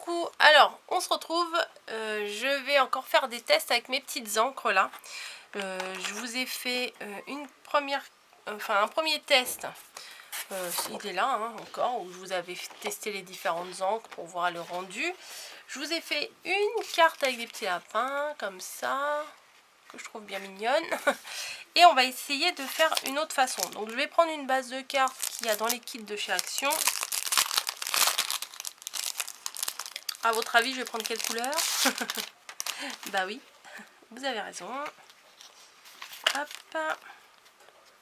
Coucou, alors on se retrouve, je vais encore faire des tests avec mes petites encres là. Je vous ai fait un premier test, il est là hein, encore, où je vous avais testé les différentes encres pour voir le rendu. Je vous ai fait une carte avec des petits lapins comme ça, que je trouve bien mignonne. Et on va essayer de faire une autre façon. Donc je vais prendre une base de cartes qu'il y a dans les kits de chez Action. À votre avis, je vais prendre quelle couleur? Bah oui, vous avez raison. Hop.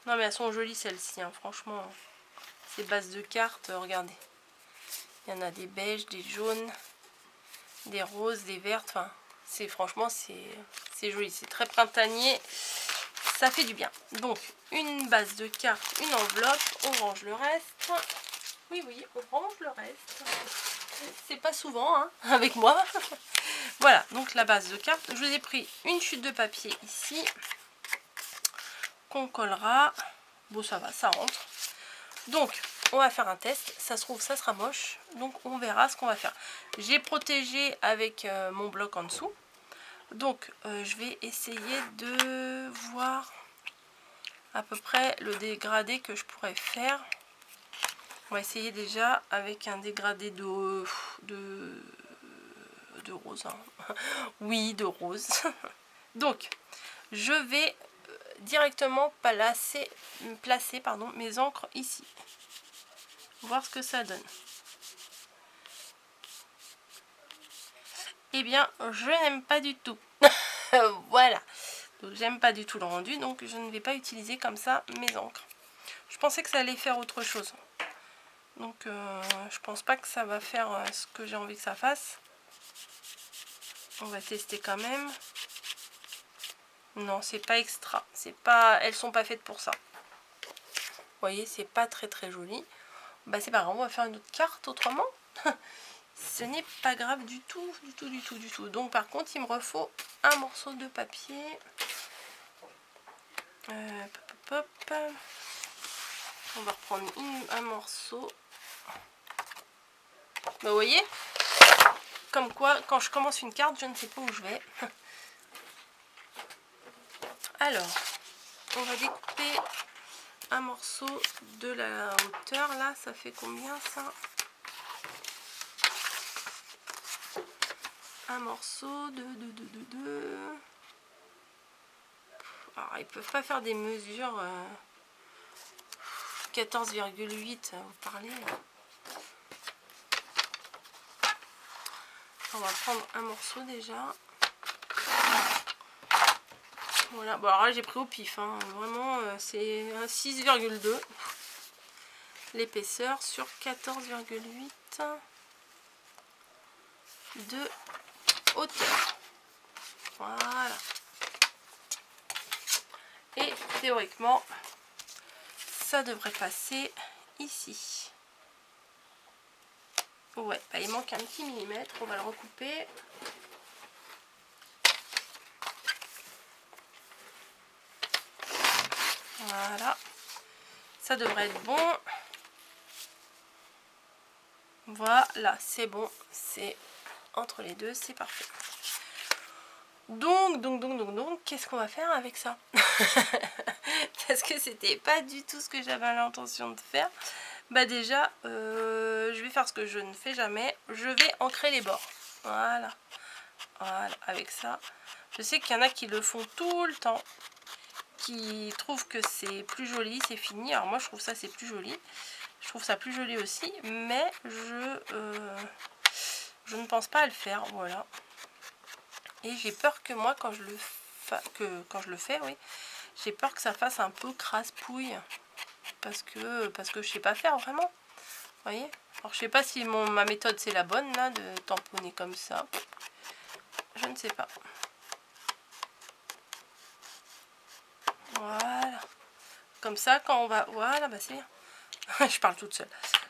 Non mais elles sont jolies celles-ci, hein. Franchement. Ces bases de cartes, regardez. Il y en a des beiges, des jaunes, des roses, des vertes. Enfin, franchement, c'est joli. C'est très printanier. Ça fait du bien. Donc, une base de cartes, une enveloppe. On range le reste. Oui, on range le reste. C'est pas souvent hein, avec moi. Voilà, donc la base de cartes. Je vous ai pris une chute de papier ici. Qu'on collera. Bon, ça va, ça rentre. Donc, on va faire un test. Ça se trouve, ça sera moche. Donc, on verra ce qu'on va faire. J'ai protégé avec mon bloc en dessous. Donc, je vais essayer de voir à peu près le dégradé que je pourrais faire. On va essayer déjà avec un dégradé de rose. Hein. Oui, de rose. Donc, je vais directement placer mes encres ici. Voir ce que ça donne. Eh bien, je n'aime pas du tout. Voilà. Donc, j'aime pas du tout le rendu, donc je ne vais pas utiliser comme ça mes encres. Je pensais que ça allait faire autre chose. Donc, je pense pas que ça va faire ce que j'ai envie que ça fasse. On va tester quand même. Non, c'est pas extra. Elles sont pas faites pour ça. Vous voyez, c'est pas très très joli. Bah c'est pas grave, on va faire une autre carte autrement. Ce n'est pas grave du tout. Donc par contre, il me refaut un morceau de papier. Hop. On va reprendre un morceau. Bah, vous voyez, comme quoi, quand je commence une carte, je ne sais pas où je vais. Alors, on va découper un morceau de la hauteur. Là, ça fait combien ça? Un morceau de... Alors, ils peuvent pas faire des mesures 14,8, vous parlez. On va prendre un morceau déjà. Voilà, bon alors là j'ai pris au pif, hein. Vraiment c'est un 6,2 l'épaisseur sur 14,8 de hauteur. Voilà. Et théoriquement, ça devrait passer ici. Ouais, bah, il manque un petit millimètre, on va le recouper. Voilà. Ça devrait être bon. Voilà, c'est bon. C'est entre les deux, c'est parfait. Donc, qu'est-ce qu'on va faire avec ça? Parce que c'était pas du tout ce que j'avais l'intention de faire. Bah déjà, je vais faire ce que je ne fais jamais. Je vais ancrer les bords. Voilà, avec ça. Je sais qu'il y en a qui le font tout le temps, qui trouvent que c'est plus joli, c'est fini. Alors moi, je trouve ça c'est plus joli. Je trouve ça plus joli aussi, mais je ne pense pas à le faire. Voilà. Et j'ai peur que moi, quand je le fais, oui, j'ai peur que ça fasse un peu crasse-pouille. Parce que je sais pas faire vraiment. Vous voyez? Alors je sais pas si ma méthode c'est la bonne là, de tamponner comme ça. Je ne sais pas. Voilà. Comme ça, quand on va... Voilà, bah c'est bien. Je parle toute seule.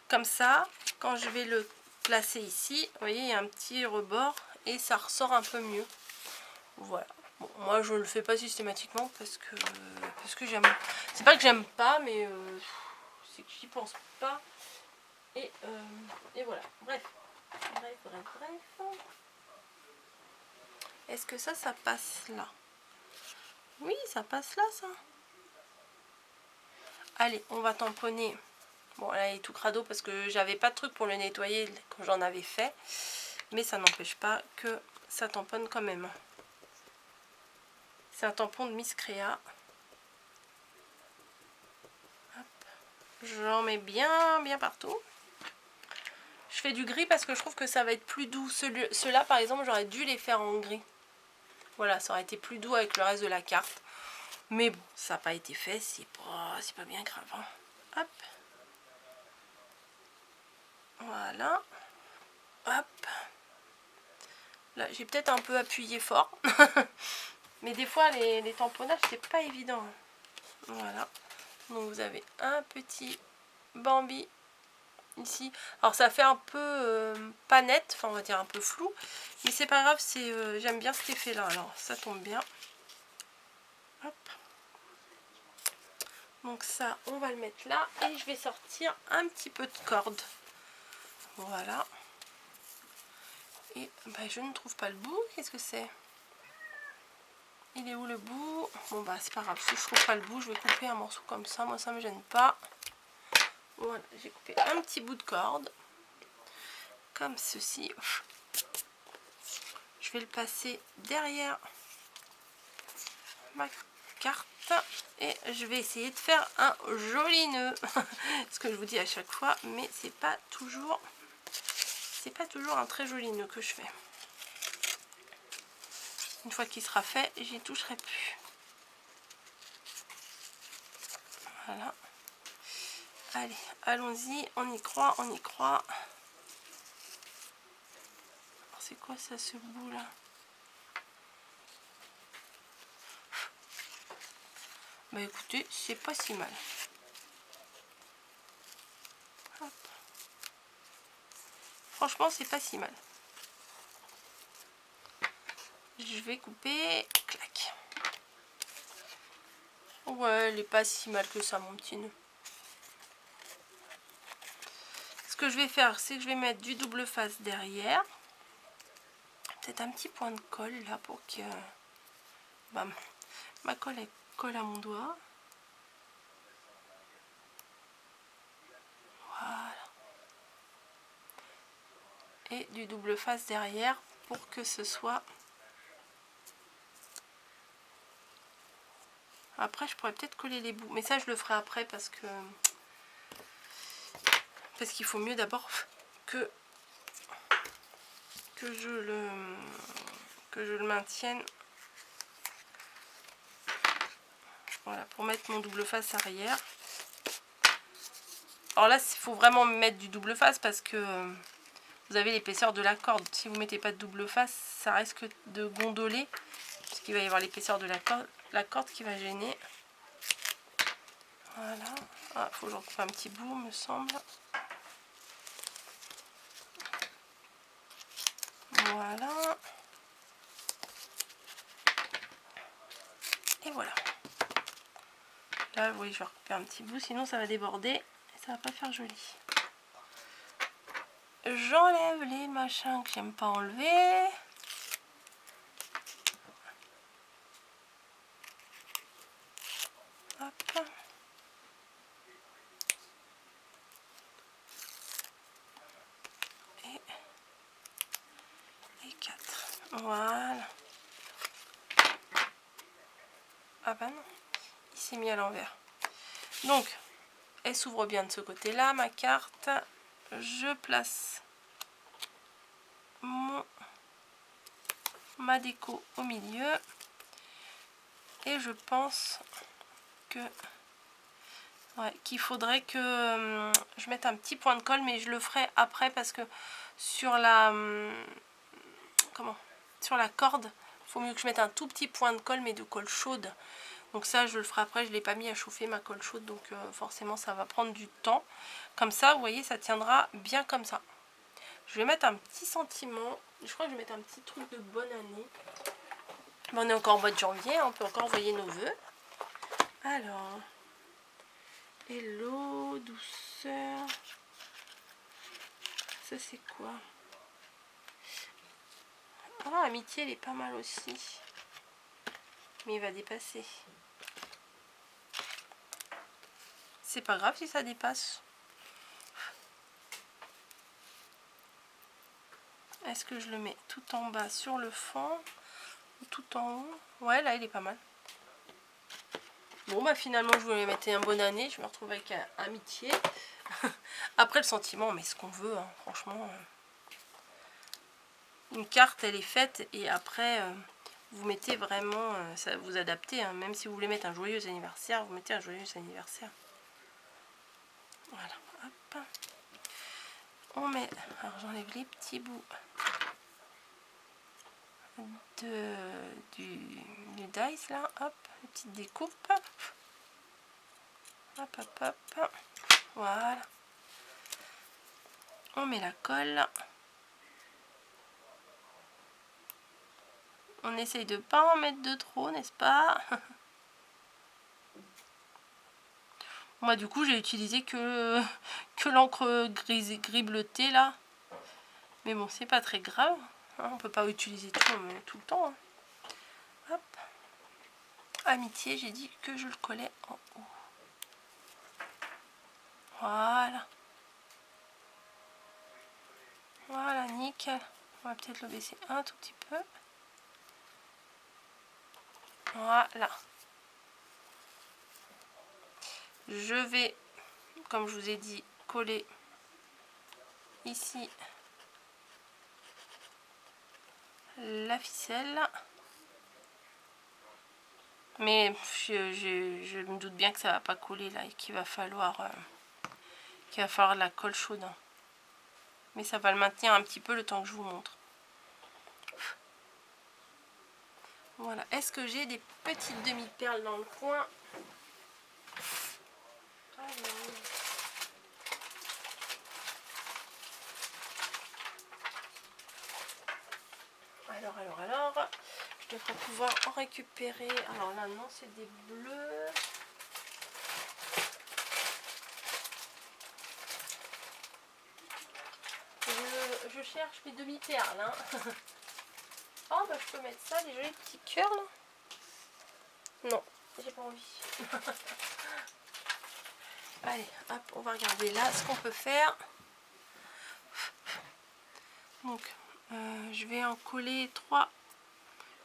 Comme ça, quand je vais le placer ici, vous voyez, il y a un petit rebord et ça ressort un peu mieux. Voilà. Bon, moi, je le fais pas systématiquement parce que j'aime... C'est pas que j'aime pas, mais c'est que j'y pense pas. Et voilà. Bref. bref. Est-ce que ça passe là? Oui, ça passe là, ça. Allez, on va tamponner. Bon, là, il est tout crado parce que j'avais pas de truc pour le nettoyer quand j'en avais fait. Mais ça n'empêche pas que ça tamponne quand même. C'est un tampon de Miss Créa. J'en mets bien partout. Je fais du gris parce que je trouve que ça va être plus doux. Ceux-là, par exemple, j'aurais dû les faire en gris. Voilà, ça aurait été plus doux avec le reste de la carte. Mais bon, ça n'a pas été fait. C'est pas bien grave. Hein. Hop. Voilà. Hop. Là, j'ai peut-être un peu appuyé fort. Mais des fois, les tamponnages, c'est pas évident. Voilà. Donc, vous avez un petit Bambi ici. Alors, ça fait un peu pas net. Enfin, on va dire un peu flou. Mais c'est pas grave. J'aime bien cet effet-là. Alors, ça tombe bien. Hop. Donc ça, on va le mettre là. Et je vais sortir un petit peu de corde. Voilà. Et bah, je ne trouve pas le bout. Qu'est-ce que c'est? Il est où le bout? Bon bah c'est pas grave. Si je trouve pas le bout, je vais couper un morceau comme ça. Moi ça me gêne pas. Voilà, j'ai coupé un petit bout de corde. Comme ceci. Je vais le passer derrière ma carte. Et je vais essayer de faire un joli nœud. Ce que je vous dis à chaque fois. Mais c'est pas toujours un très joli nœud que je fais. Une fois qu'il sera fait, j'y toucherai plus. Voilà. Allez, allons-y, on y croit, on y croit. C'est quoi ça, ce bout là? Bah écoutez, c'est pas si mal. Hop. Franchement, c'est pas si mal. Je vais couper, clac. Ouais, elle est pas si mal que ça, mon petit nœud. Ce que je vais faire, c'est que je vais mettre du double face derrière. Peut-être un petit point de colle là pour que bah, ma colle elle colle à mon doigt. Voilà. Et du double face derrière pour que ce soit... Après, je pourrais peut-être coller les bouts. Mais ça, je le ferai après parce qu'il faut mieux d'abord que je le maintienne. Voilà, pour mettre mon double face arrière. Alors là, il faut vraiment mettre du double face parce que vous avez l'épaisseur de la corde. Si vous ne mettez pas de double face, ça risque de gondoler. Parce qu'il va y avoir l'épaisseur de la corde qui va gêner. Voilà. Ah, faut que j'en coupe un petit bout, me semble. Voilà. Et voilà. Là, vous voyez, je vais recouper un petit bout, sinon ça va déborder et ça va pas faire joli. J'enlève les machins que j'aime pas enlever. Hop. Et 4. Voilà. Ah bah non, il s'est mis à l'envers. Donc, elle s'ouvre bien de ce côté-là, ma carte. Je place ma déco au milieu. Et je pense que qu'il faudrait que je mette un petit point de colle, mais je le ferai après parce que sur la corde, il faut mieux que je mette un tout petit point de colle, mais de colle chaude. Donc ça, je le ferai après. Je ne l'ai pas mis à chauffer ma colle chaude, donc forcément, ça va prendre du temps. Comme ça, vous voyez, ça tiendra bien comme ça. Je vais mettre un petit sentiment. Je crois que je vais mettre un petit truc de bonne année. Mais on est encore au mois de janvier, on peut encore envoyer nos vœux. Alors, hello, douceur. Ça, c'est quoi? Oh, Amitié, elle est pas mal aussi. Mais il va dépasser. C'est pas grave si ça dépasse. Est-ce que je le mets tout en bas sur le fond ou tout en haut? Ouais, là, il est pas mal. Bon, bah finalement, je voulais mettre un bonne année. Je me retrouve avec Amitié. Après, le sentiment, on met ce qu'on veut, hein, franchement. Une carte, elle est faite. Et après, vous mettez vraiment... ça vous adaptez. Hein, même si vous voulez mettre un joyeux anniversaire, vous mettez un joyeux anniversaire. Voilà. Hop. On met... Alors, j'enlève les petits bouts du dice, là. Hop. Les petites découpes. Hop, hop, hop. Voilà. On met la colle. On essaye de pas en mettre de trop, n'est-ce pas? Moi, du coup, j'ai utilisé que l'encre gris bleutée, là. Mais bon, c'est pas très grave. Hein, on peut pas utiliser tout le temps. Hein. Hop. Amitié, j'ai dit que je le collais en haut. Voilà. Voilà, nickel. On va peut-être le baisser un tout petit peu. Voilà. Je vais, comme je vous ai dit, coller ici la ficelle. Mais je me doute bien que ça va pas coller là et qu'il va falloir de la colle chaude. Hein. Mais ça va le maintenir un petit peu le temps que je vous montre. Voilà. Est-ce que j'ai des petites demi-perles dans le coin? Alors, je devrais pouvoir en récupérer. Alors là, non, c'est des bleus. Je cherche mes demi-perles. Hein. Oh, bah je peux mettre ça, des jolis petits cœurs là. Non, j'ai pas envie. Allez, hop, on va regarder là ce qu'on peut faire. Donc, je vais en coller 3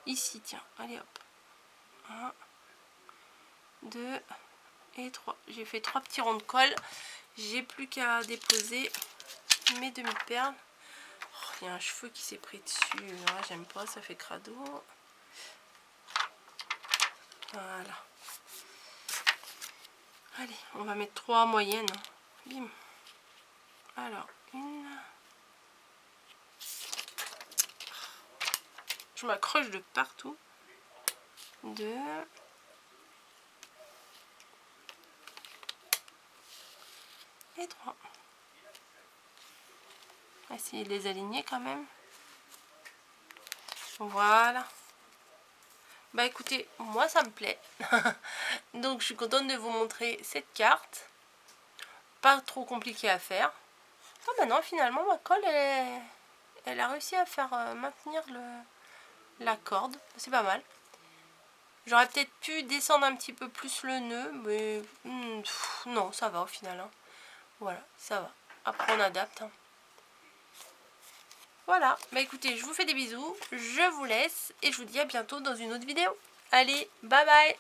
ici, tiens. Allez, hop. 1, 2 et 3. J'ai fait 3 petits ronds de colle. J'ai plus qu'à déposer mes demi-perles. Oh, il y a un cheveu qui s'est pris dessus. Là, j'aime pas, ça fait crado. Voilà. Allez, on va mettre 3 moyennes. Bim. Alors, une. Je m'accroche de partout. 2. Et 3. Essayer de les aligner quand même. Voilà. Bah écoutez, moi ça me plaît. Donc je suis contente de vous montrer cette carte. Pas trop compliqué à faire. Ah bah non, finalement ma colle elle a réussi à faire maintenir la corde. C'est pas mal. J'aurais peut-être pu descendre un petit peu plus le nœud, mais non, ça va au final. Hein. Voilà, ça va. Après on adapte. Hein. Voilà, bah écoutez, je vous fais des bisous, je vous laisse et je vous dis à bientôt dans une autre vidéo. Allez, bye bye!